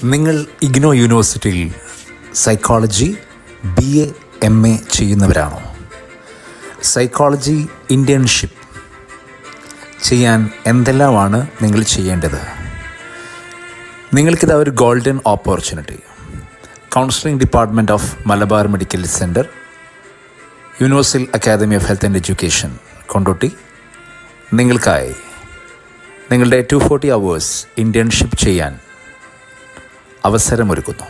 നിങ്ങൾ ഇഗ്നോ യൂണിവേഴ്സിറ്റിയിൽ psychology BA MA ചെയ്യുന്നവരാണോ? സൈക്കോളജി ഇൻറ്റേൺഷിപ്പ് ചെയ്യാൻ എന്തെല്ലാമാണ് നിങ്ങൾ ചെയ്യേണ്ടത്? നിങ്ങൾക്കിത് ഒരു golden opportunity. Counselling department of Malabar medical centre, universal academy of health and education, Kondotty നിങ്ങൾക്കായി നിങ്ങളുടെ 240 hours ഇൻറ്റേൺഷിപ്പ് ചെയ്യാൻ അവസരമൊരുക്കുന്നു.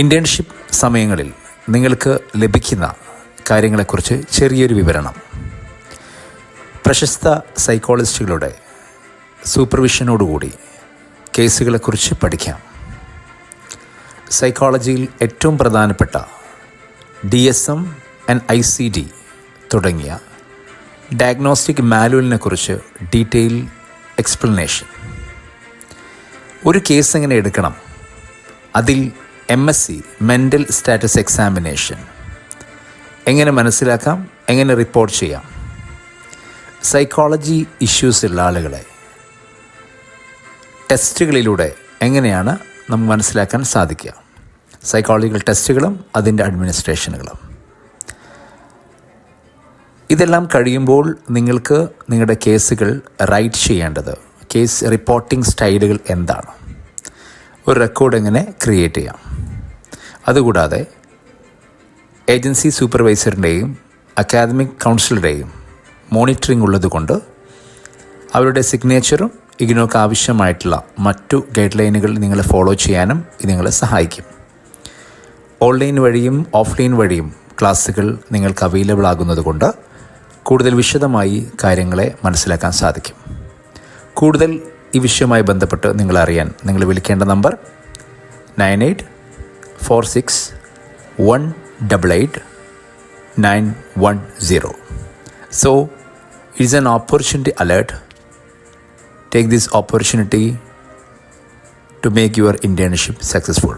ഇൻറ്റേൺഷിപ്പ് സമയങ്ങളിൽ നിങ്ങൾക്ക് ലഭിക്കുന്ന കാര്യങ്ങളെക്കുറിച്ച് ചെറിയൊരു വിവരണം. പ്രശസ്ത സൈക്കോളജിസ്റ്റുകളുടെ സൂപ്പർവിഷനോടുകൂടി കേസുകളെക്കുറിച്ച് പഠിക്കാം. സൈക്കോളജിയിൽ ഏറ്റവും പ്രധാനപ്പെട്ട DSM ആൻഡ് ICD തുടങ്ങിയ ഡയഗ്നോസ്റ്റിക് മാനുവലിനെക്കുറിച്ച് ഡീറ്റെയിൽ എക്സ്പ്ലനേഷൻ. ഒരു കേസ് എങ്ങനെ എടുക്കണം, അതിൽ MSc മെൻ്റൽ സ്റ്റാറ്റസ് എക്സാമിനേഷൻ എങ്ങനെ മനസ്സിലാക്കാം, എങ്ങനെ റിപ്പോർട്ട് ചെയ്യാം, സൈക്കോളജി ഇഷ്യൂസ് ഉള്ള ആളുകളെ ടെസ്റ്റുകളിലൂടെ എങ്ങനെയാണ് നമുക്ക് മനസ്സിലാക്കാൻ സാധിക്കുക, സൈക്കോളജിക്കൽ ടെസ്റ്റുകളും അതിൻ്റെ അഡ്മിനിസ്ട്രേഷനുകളും. ഇതെല്ലാം കഴിയുമ്പോൾ നിങ്ങൾക്ക് നിങ്ങളുടെ കേസുകൾ റൈറ്റ് ചെയ്യേണ്ടത്, കേസ് റിപ്പോർട്ടിംഗ് സ്റ്റൈലുകൾ എന്താണ്, ഒരു റെക്കോർഡ് എങ്ങനെ ക്രിയേറ്റ് ചെയ്യാം. അതുകൂടാതെ ഏജൻസി സൂപ്പർവൈസറിൻ്റെയും അക്കാദമിക് കൗൺസിലറുടെയും മോണിറ്ററിംഗ് ഉള്ളതുകൊണ്ട് അവരുടെ സിഗ്നേച്ചറും ഇഗ്നോക്ക് ആവശ്യമായിട്ടുള്ള മറ്റു ഗൈഡ് ലൈനുകൾ നിങ്ങളെ ഫോളോ ചെയ്യാനും ഇത് നിങ്ങളെ സഹായിക്കും. ഓൺലൈൻ വഴിയും ഓഫ്ലൈൻ വഴിയും ക്ലാസ്സുകൾ നിങ്ങൾക്ക് അവൈലബിൾ ആകുന്നതുകൊണ്ട് കൂടുതൽ വിശദമായി കാര്യങ്ങളെ മനസ്സിലാക്കാൻ സാധിക്കും. കൂടുതൽ ഈ വിഷയവുമായി ബന്ധപ്പെട്ട് നിങ്ങളെ അറിയാൻ നിങ്ങൾ വിളിക്കേണ്ട number 9846188910. So, it is an opportunity alert. Take this opportunity to make your internship successful.